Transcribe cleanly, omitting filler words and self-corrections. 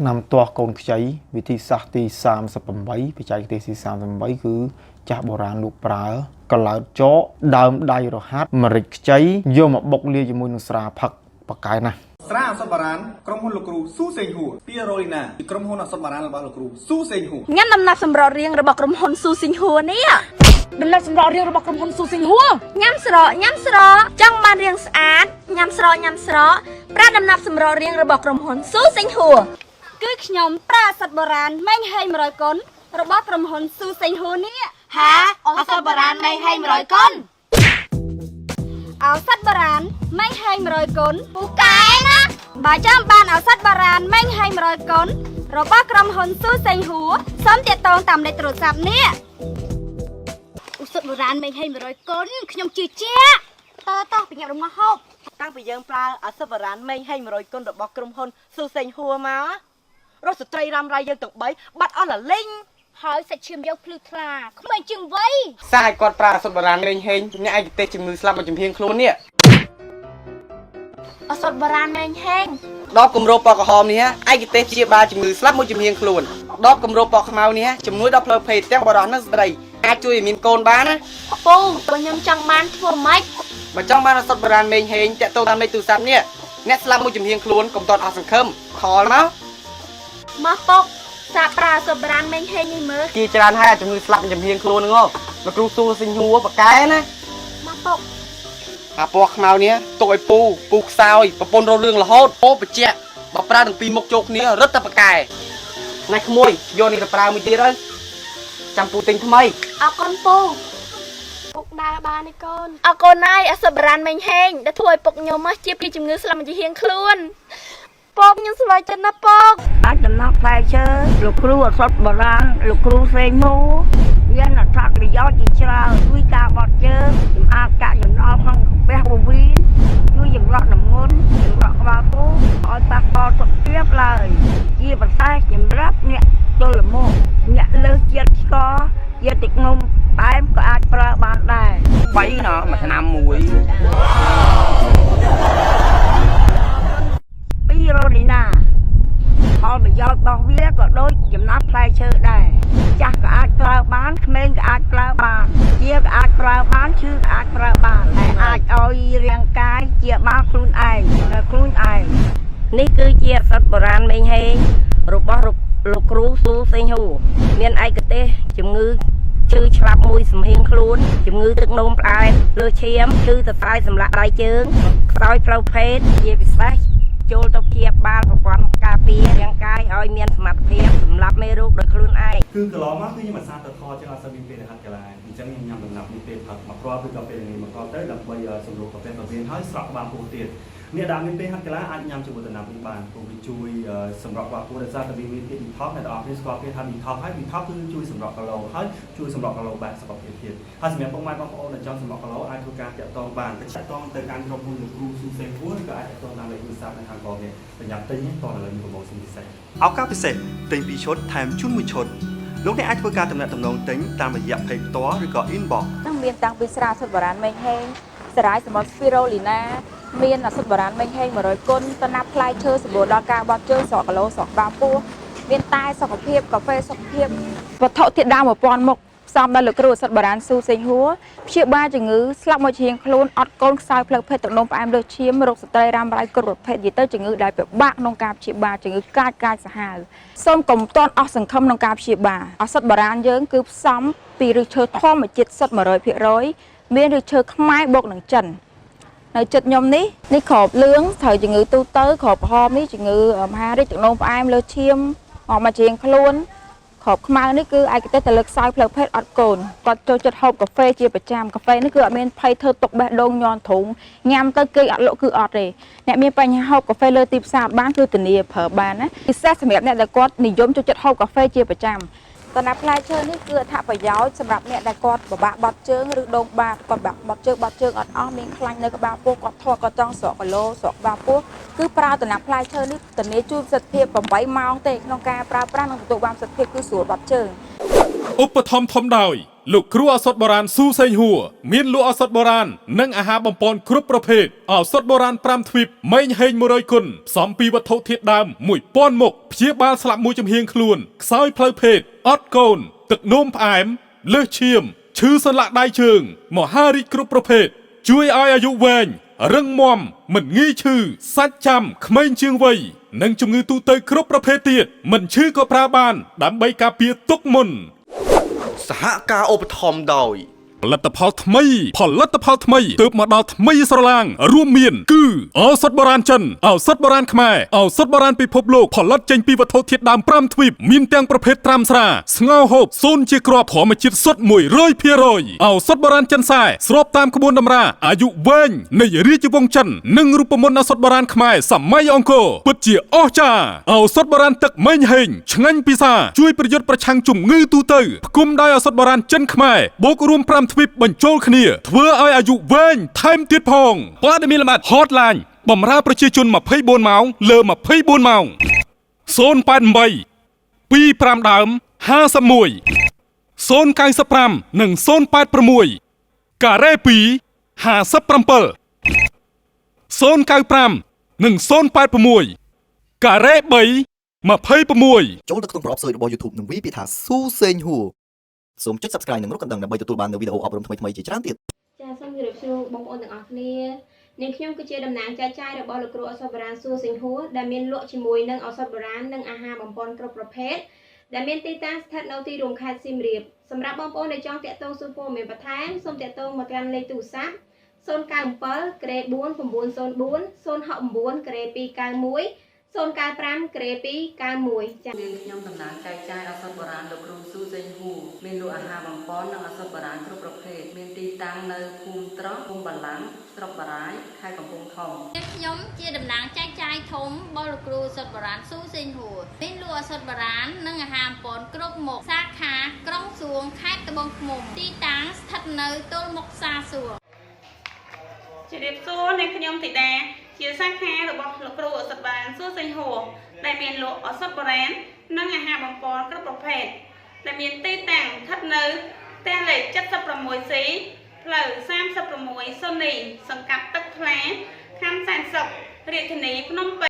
นำตัวกลขยัยวิธีสักตี38ไปใจตี38คือจากโบราณลูกปลากระลาโจ๊ดามไดโรฮัตมาริกใจโยมบกเลียจมูนุสราผักปากกายนะสระสบารานกรมหุ่นลูกครูสู้เซงหูปีโรลิน่ากรมหุ่นสบารานระบาดลูกครูสู้เซงหูงั้นนำนับสำรอเรียงระบบกรมหุ่นสู้สิงหัวเนี่ยดำนับสำรอเรียงระบบกรมหุ่นสู้สิงหัวย้ำสระจังมาเรียงสะอาดย้ำสระปราดำนับสำรอเรียงระบบกรมหุ่นสู้สิงหัวคือขยมปราสัตโบราณไม่ให้มรอยก้นระบบกรมหุ่นสู้สิงหัวเนี่ยฮะเอาสัตโบราณไม่ให้มรอยก้นเอาสัตว์โบราณไม่ให้มรอยก้นปูกายนะบาจ้ามบานเอาสัตว์โบราณไม่ให้มรอยก้นระบบกรมหุ่นสู้สิงหัวซ้อมเตียตองตามในตรวจสอบเนี่ยสัตว์โบราณไม่ให้มรอยก้นขยมจืดเจ๊ต่อเป็นอย่างไรมาฮบตั้งไปยังปลาเอาสัตว์โบราณไม่ให้มรอยก้นระบบกรมหุ่นสู้สิงหัวมารถสตรีรำไรยังตกใบบัดอ้อละลิงหอยใส่ชิมยกพลูคลาเขาไม่จึงไว้สายกอดปลาสดโบราณเร่งเฮงเนี่ยไอเตะจิมือสลับมาจมเพียงครูเนี่ยเอาสดโบราณแมงแห้งดอกกุมโรปอกหอมนี่ฮะไอเตะจีบาจิมือสลับมาจมเพียงครูดอกกุมโรปอกขมาวนี่ฮะจมนุ้ยดอกเพลเพย์แจ้งโบราณนั่งสไลอาจุยมินโกนบ้านนะปูบางยำจังมันทั่วไม้มาจ้องบ้านสดโบราณเมงเฮงจะโตตามในตู้ซับเนี่ยเน็ตสลับมาจมเพียงครูกลมตอนออกสังคมขอแล้วมาปกซาปราสดโบราณแมงแห้งนี่มือกีจานให้จมมือสลับจมเพียงครูนึงแล้วครูสู้สิงหัวปากกายนะมาปกปอกขมาวเนี้ยตัวไอ้ปูซาวปะปนเราเรื่องละฮอดโป๊ปะเจ๊บปลาถึงปีมกจกเนี้ยรถตะปะกายนายขโมยโยนกับปลาไม่ตีเลยจำปูติงทำไมเอาก้นปูปกนาบานในก้นเอาก้นนายเอาสดโบราณแมงแห้งได้ถ้วยปกโยมมาเจี๊ยบปีจมือสลับมันจะเฮียงคล้วนปกยังสบายจันนะปกอาจจะนับไฟเชื่อลูกครูสดโบราณลูกครูเซมูเรียนอัตราประโยชน์อีกเช้าวิกาบอดเจออากาศอย่างนอกห้องแบกบูวินช่วยอย่างรอดน้ำมันอย่างรอดกระบาปูออยปากคอสดเรียบเลยยี่ปัสสาวะอย่างรับเนี่ยตัวละโมเนี่ยเลือกเจี๊ยบคอเจี๊ยบติดงมตายก็อาจปลาบานได้ไปเนาะมาทำมวยปีโรลีน่าพอประโยชน์บอกวิแล้วก็โดยจำนับไฟเชื่อได้จักก็อาจปลาบ้านเมงก็อาจปลาบ้านเจี๊ยบก็อาจปลาบ้านชื่อก็อาจปลาบ้านแต่อาจเอาเรียงกายเจี๊ยบมาคลุนไอนี่คือเจี๊ยบสัตว์โบราณเมงเฮงรูปบ่รูปลูกครูสู้เซงหูเมียนไอกระเตจมงือชื่อฉลับมวยสมเหงคลุนจมงือตึกนมปลายเลือเชียมชื่อสไตล์สำลักลายเชิงซอยเพลาเพชรเจี๊ยบพิเศษโจลตบเทียบบาลประกอบกาเปียเรียงกายเอาเมียนสมัครเพียบสำหรับไม่รู้โดยคลุนไอคือกระล้อมากคือยังมาซาตะคอจะเอาสวิงเป็นนะครับกระไรจังยังยำหนักมีเป็นผักมากรอบคือกาเป็นนี้มากรอบได้หลับใบสำรวจกาเป็นกาเป็นให้สระบางปูเตียนเนี่ยดามีเป็นฮักกระไรอันยำจะบุตรนำเป็นบานปูวิจุยสำหรับว่าปูได้ซาตะบีมีเป็นท็อปในดอกที่สกอร์เพียทำอีท็อปให้มีท็อปคือจุยสำหรับกระโหลกให้จุยสำหรับกระโหลกแบบสกอร์เพียเพียถ้าสมัยปงไม้ปงโอนในจอมสำหรับกระโหลกไอทุกการจะต้องบานแต่จะต้องเติมการกระพุ้งหรือครูซูเซนพูดก็อาจจะต้องนำไปคือซับในทางกองเนี่ยแต่ยับตีตอนอะไรมีโปรโมชั่นพิเศษเอา9%เต็มปีชดแถมชุ่มมือชนលោកអ្នកអាចធ្វើការតំណែងតំណងទិញតាមរយៈ Pay ផ្ទាល់ឬក៏ Inbox នឹងមានតាំងពីស្រាសុទ្ធបុរាណមេហេងសារាយសម្បត្តិ Spirulina មានសុទ្ធបុរាណមេហេង100គុណតំណាប់ផ្លែឈើសម្បូរដល់ការបត់ជើងស្រកគីឡូស្រកបាពោះមានតែសុខភាពកាហ្វេសុខភាពវត្ថុធាតុដើម1000មុខផ្សំដោយលោកគ្រូសុទ្ធបុរាណស៊ូសេងហួរព្យាបាលជំងឺស្លាប់មកជាងខ្លួនអត់កូនខ្សោយផ្លូវភេទទឹកនោមផ្អែមលើសឈាមរោគស្ត្រីរ៉ាំរ៉ៃគ្រប់ប្រភេទនិយាយទៅជំងឺដែលពិបាកក្នុងការព្យាបាលជំងឺកាចសាហាវសូមកុំទាន់អស់សង្ឃឹមក្នុងការព្យាបាលឱសថបុរាណយើងគឺផ្សំពីឫសឈើធម្មជាតិសុទ្ធ 100% មានឫសឈើខ្មែរបូកនឹងចិននៅចិត្តខ្ញុំនេះក្របលឿងត្រូវជំងឺទូទៅក្របហមនេះជំងឺមហារីកទឹកនោមផ្អែមលើសឈាមអอกមកជាងខ្លួនក្របខ្មៅនេះគឺឯកទេសទៅលើខ្សោយផ្លូវភេទអត់កូនគាត់ចូលចិត្តហូបកាហ្វេជាប្រចាំកាហ្វេនេះគឺអត់មានភ័យធ្វើទុកបេះដូងញ័រធុងញ៉ាំទៅគេអត់លក់គឺអត់ទេអ្នកមានបញ្ហាហូបកាហ្វេលើទីផ្សារបានគឺធានាប្រើបានណាពិសេសសម្រាប់អ្នកដែលគាត់និយមចូលចិត្តហូបកាហ្វេជាប្រចាំតំណាប់ផ្លែឈើនេះគឺអត្ថប្រយោជន៍សម្រាប់អ្នកដែលគាត់ពិបាកបត់ជើងឬដងបាតគាត់បាក់បត់ជើងអត់អស់មានខ្លាញ់នៅក្បាលពោះគាត់ធាត់គាត់ចង់ស្រកគីឡូស្រកក្បាលពោះគឺប្រើតំណាប់ផ្លែឈើនេះធានាជួយប្រសិទ្ធភាព8ម៉ោងទេក្នុងការប្រើប្រាស់និងទទួលបានប្រសិទ្ធភាពគឺស្រួលបត់ជើងឧបត្ថម្ភធំដោយ លោកគ្រូឱសថបុរាណស៊ូសេងហួរមានលក់ឱសថបុរាណនិងអាហារបំពន់គ្រប់ប្រភេទឱសថបុរាណ5ទ្វីបម៉េងហេង100គុណផ្សំពីវត្ថុធាតុដើម1000មុខព្យាបាលស្លាប់មួយចំហៀងខ្លួនខ្សោយផ្លូវភេទអត់កូនទឹកនោមផ្អែមលើសឈាមឈឺសន្លាក់ដៃជើងមហារីកគ្រប់ប្រភេទជួយឲ្យអាយុវែងរឹងមាំមិនងាយឈឺសាច់ចាំក្មេងជាងវ័យនិងជំងឺទូទៅគ្រប់ប្រភេទទៀតមិនឈឺក៏ប្រើបានដើម្បីការពារទុកមុន សហការឧបត្ថម្ភដោយ ផលិតផលថ្មីទើបមកដល់ថ្មីស្រឡាងរួមមានគឺឱសថបុរាណចិនឱសថបុរាណខ្មែរឱសថបុរាណពិភពលោកផលិតចេញពីវត្ថុធាតុដើម5ទ្វីបមានទាំងប្រភេទត្រាំស្រាស្ងោរហូបសូនជាគ្រាប់ធម្មជាតិសុទ្ធ 100% ឱសថបុរាណចិនសែស្របតាមក្បួនតម្រាអាយុវែងនៃរាជវង្សចិននិងរូបមន្តឱសថបុរាណខ្មែរសម័យអង្គរពិតជាអស្ចារ្យឱសថបុរាណទឹកម៉េងហេងឆ្ងាញ់ពិសាជួយប្រយុទ្ធប្រឆាំងជំងឺទូទៅផ្គុំដោយឱសថបុរាណចិនខ្មែរបូករួម5ទ្វីបបញ្ចូលគ្នាធ្វើឲ្យអាយុវែងថែមទៀតផងព័ត៌មានលម្អិត Hotline បម្រើប្រជាជន24ម៉ោងលើ24ម៉ោង088 25ដើម51 095និង086ការ៉េ2 57 095និង086ការ៉េ3 26 ចូលទៅក្នុងប្រអប់សើចរបស់ YouTube និងវាយពាក្យថាស៊ូសេងហួរសូមចុច Subscribe និងរកកណ្ដឹងដើម្បីទទួលបាននូវវីដេអូអប់រំថ្មីៗជាច្រើនទៀត ចាសូមជម្រាបសួរបងប្អូនទាំងអស់គ្នានាងខ្ញុំគឺជាតំណាងចែកចាយរបស់លោកគ្រូឱសថបុរាណស៊ូសេងហួរដែលមានលក់ជាមួយនឹងឱសថបុរាណនិងអាហារបំពន់គ្រប់ប្រភេទដែលមានទីតាំងស្ថិតនៅទីរួមខេត្តសៀមរាបសម្រាប់បងប្អូនដែលចង់តាក់ទងសួរព័ត៌មានបន្ថែមសូមតាក់ទងមកកាន់លេខទូរស័ព្ទ 097 ក្រេ4 904 069 ក្រេ291 095ក្រេ291 ចា៎ ខ្ញុំតំណាងចែកចាយឱសថបុរាណលោកគ្រូស៊ូសេងហួរមានលក់អាហារបំពន់និងឱសថបុរាណគ្រប់ប្រភេទមានទីតាំងនៅភូមិត្រង់ភូមិបាឡាំងស្រុកបារាយខេត្តកំពង់ធំ ខ្ញុំជាតំណាងចែកចាយធំរបស់លោកគ្រូឱសថបុរាណស៊ូសេងហួរមានលក់ឱសថបុរាណនិងអាហារបំពន់គ្រប់មុខសាខាក្រុងសួងខេត្តត្បូងឃ្មុំទីតាំងស្ថិតនៅទល់មុខផ្សារសួង ជម្រាបសួរអ្នកខ្ញុំធីតាជាសាខារបស់លោកគ្រូឱសថបុរាណស៊ូសេងហួរដែលមានលក់ឱសថបុរាណនិងអាហារបំពន់គ្រប់ប្រភេទដែលមានទីតាំងស្ថិតនៅផ្ទះលេខ 76C ផ្លូវ 36 សូនីសង្កាត់ទឹកថ្លាខណ្ឌសែនសុខរាជធានីភ្នំពេញ